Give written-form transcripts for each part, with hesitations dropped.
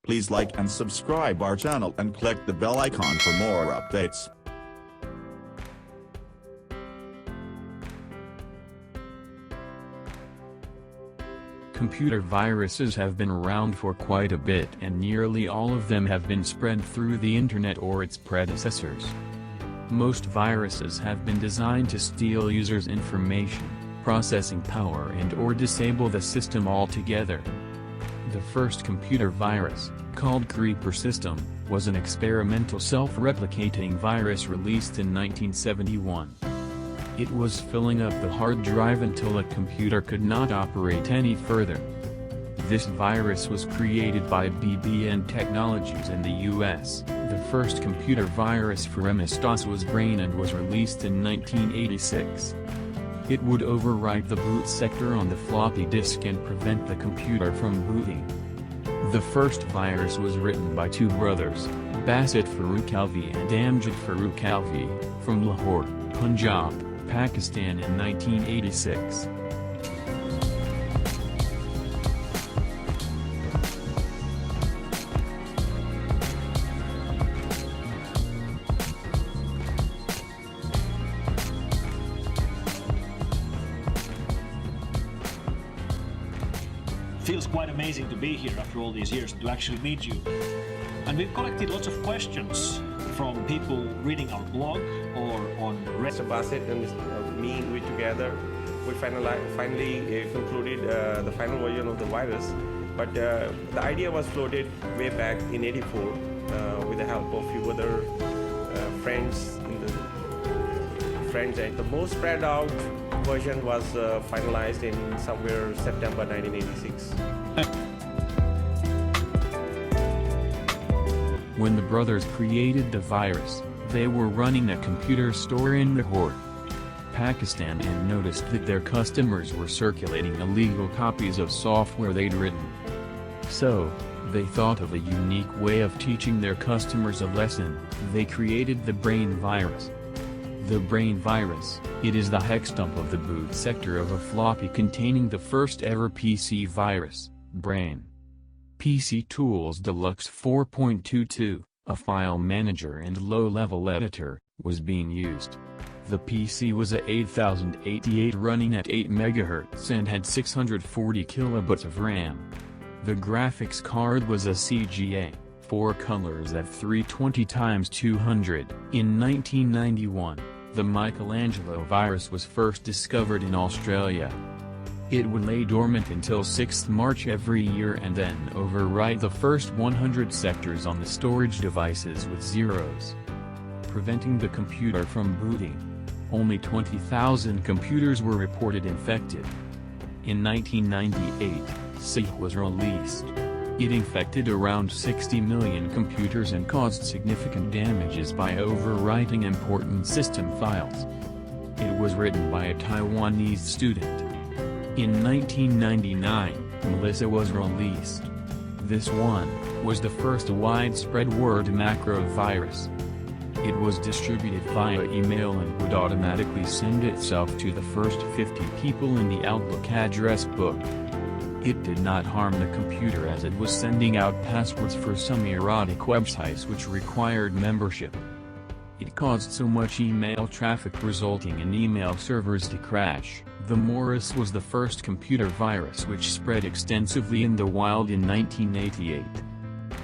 Please like and subscribe our channel and click the bell icon for more updates. Computer viruses have been around for quite a bit, and nearly all of them have been spread through the internet or its predecessors. Most viruses have been designed to steal users' information, processing power and/or disable the system altogether. The first computer virus, called Creeper System, was an experimental self-replicating virus released in 1971. It was filling up the hard drive until a computer could not operate any further. This virus was created by BBN Technologies in the US. The first computer virus for MS-DOS was Brain and was released in 1986. It would overwrite the boot sector on the floppy disk and prevent the computer from booting. The first virus was written by two brothers, Basit Farooq Alvi and Amjad Farooq Alvi, from Lahore, Punjab, Pakistan in 1986. Feels quite amazing to be here after all these years and to actually meet you. And we've collected lots of questions from people reading our blog or on Mr. Basit and me, we together, we finally concluded the final version of the virus. But the idea was floated way back in '84 with the help of few other friends. And the most spread out version was finalized in somewhere September 1986. When the brothers created the virus, they were running a computer store in Lahore, Pakistan, and noticed that their customers were circulating illegal copies of software they'd written. So, they thought of a unique way of teaching their customers a lesson. They created the Brain virus. The Brain virus, it is the hex dump of the boot sector of a floppy containing the first ever PC virus, Brain. PC Tools Deluxe 4.22, a file manager and low-level editor, was being used. The PC was a 8088 running at 8 MHz and had 640 kilobytes of RAM. The graphics card was a CGA, 4 colors at 320x200. In 1991, the Michelangelo virus was first discovered in Australia. It would lay dormant until 6th March every year and then overwrite the first 100 sectors on the storage devices with zeros, preventing the computer from booting. Only 20,000 computers were reported infected. In 1998, C was released. It infected around 60 million computers and caused significant damages by overwriting important system files. It was written by a Taiwanese student. In 1999, Melissa was released. This one was the first widespread word macro virus. It was distributed via email and would automatically send itself to the first 50 people in the Outlook address book. It did not harm the computer as it was sending out passwords for some erotic websites which required membership. It caused so much email traffic resulting in email servers to crash. The Morris was the first computer virus which spread extensively in the wild in 1988.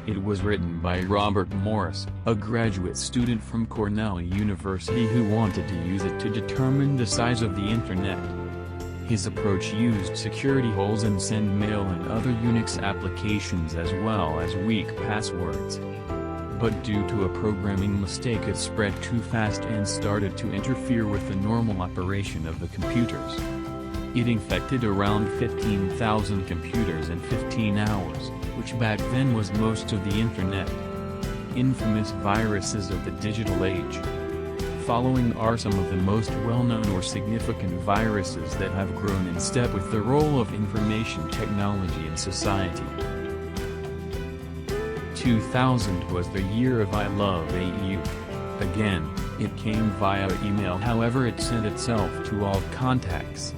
It was written by Robert Morris, a graduate student from Cornell University who wanted to use it to determine the size of the Internet. His approach used security holes and send mail and other Unix applications as well as weak passwords. But due to a programming mistake it spread too fast and started to interfere with the normal operation of the computers. It infected around 15,000 computers in 15 hours, which back then was most of the Internet. Infamous viruses of the digital age. Following are some of the most well-known or significant viruses that have grown in step with the role of information technology in society. 2000 was the year of I Love AU. Again, it came via email, however it sent itself to all contacts.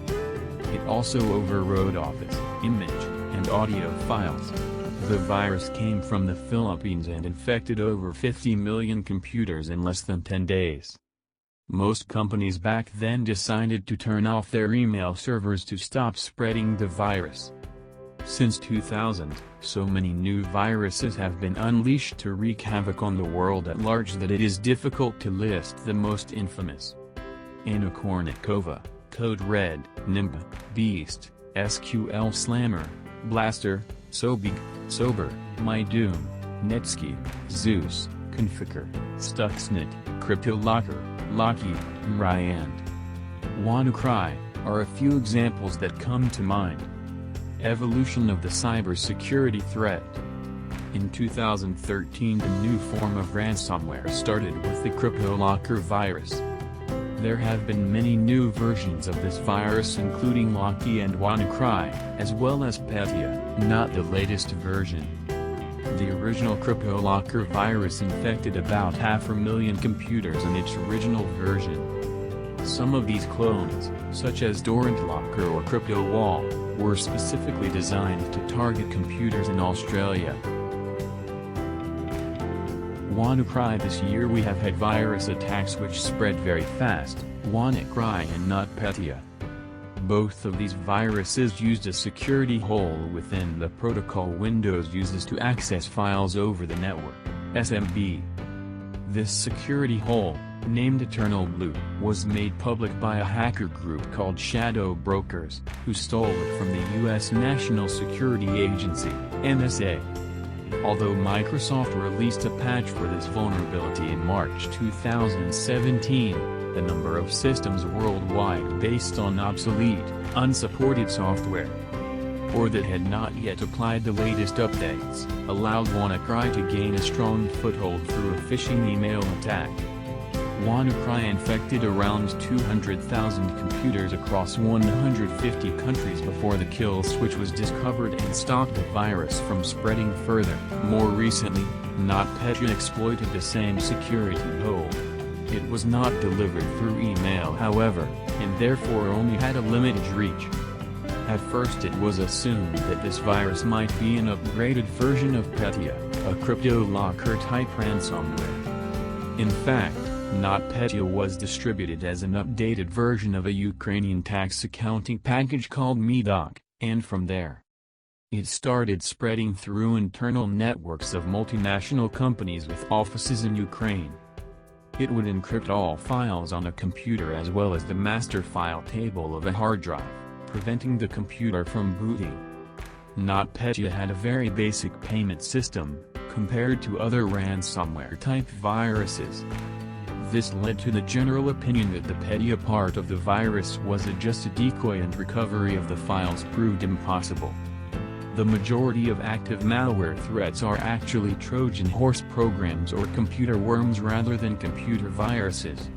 It also overrode Office, image, and audio files. The virus came from the Philippines and infected over 50 million computers in less than 10 days. Most companies back then decided to turn off their email servers to stop spreading the virus. Since 2000, so many new viruses have been unleashed to wreak havoc on the world at large that it is difficult to list the most infamous. Anacornikova, Code Red, Nimba, Beast, SQL Slammer, Blaster, Sobig, Sober, MyDoom, Netscape, Zeus, Conficker, Stuxnet, CryptoLocker, Locky, Ryand, WannaCry, are a few examples that come to mind. Evolution of the cybersecurity threat. In 2013, the new form of ransomware started with the CryptoLocker virus. There have been many new versions of this virus including Locky and WannaCry, as well as Petya, not the latest version. The original CryptoLocker virus infected about 500,000 computers in its original version. Some of these clones, such as TorrentLocker or CryptoWall, were specifically designed to target computers in Australia. WannaCry. This year we have had virus attacks which spread very fast, WannaCry and not Petya. Both of these viruses used a security hole within the protocol Windows uses to access files over the network, SMB. This security hole, named Eternal Blue, was made public by a hacker group called Shadow Brokers, who stole it from the U.S. National Security Agency, NSA. Although Microsoft released a patch for this vulnerability in March 2017, the number of systems worldwide based on obsolete, unsupported software, or that had not yet applied the latest updates, allowed WannaCry to gain a strong foothold through a phishing email attack. WannaCry infected around 200,000 computers across 150 countries before the kill switch was discovered and stopped the virus from spreading further. More recently, NotPetya exploited the same security hole. It was not delivered through email however, and therefore only had a limited reach. At first it was assumed that this virus might be an upgraded version of Petya, a CryptoLocker type ransomware. In fact, NotPetya was distributed as an updated version of a Ukrainian tax accounting package called Medoc, and from there, it started spreading through internal networks of multinational companies with offices in Ukraine. It would encrypt all files on a computer as well as the master file table of a hard drive, preventing the computer from booting. NotPetya had a very basic payment system, compared to other ransomware-type viruses. This led to the general opinion that the Petya part of the virus was just a decoy and recovery of the files proved impossible. The majority of active malware threats are actually Trojan horse programs or computer worms rather than computer viruses.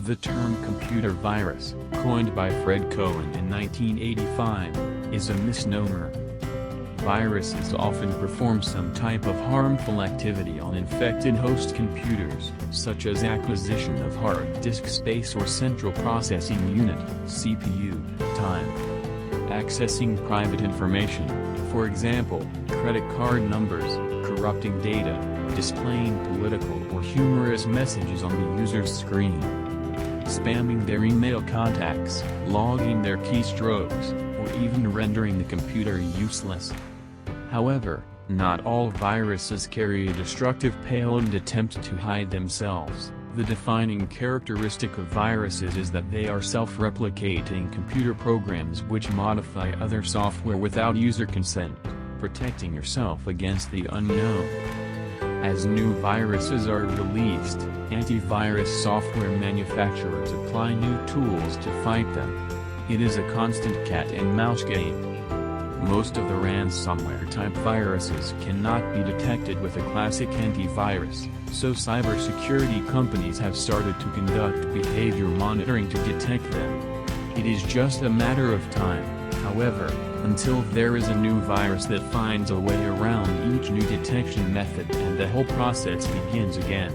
The term computer virus, coined by Fred Cohen in 1985, is a misnomer. Viruses often perform some type of harmful activity on infected host computers, such as acquisition of hard disk space or central processing unit (CPU) time. Accessing private information, for example, credit card numbers, corrupting data, displaying political or humorous messages on the user's screen, spamming their email contacts, logging their keystrokes, or even rendering the computer useless. However, not all viruses carry a destructive payload and attempt to hide themselves. The defining characteristic of viruses is that they are self-replicating computer programs which modify other software without user consent, protecting yourself against the unknown. As new viruses are released, antivirus software manufacturers apply new tools to fight them. It is a constant cat-and-mouse game. Most of the ransomware-type viruses cannot be detected with a classic antivirus, so cybersecurity companies have started to conduct behavior monitoring to detect them. It is just a matter of time, however, until there is a new virus that finds a way around each new detection method and the whole process begins again.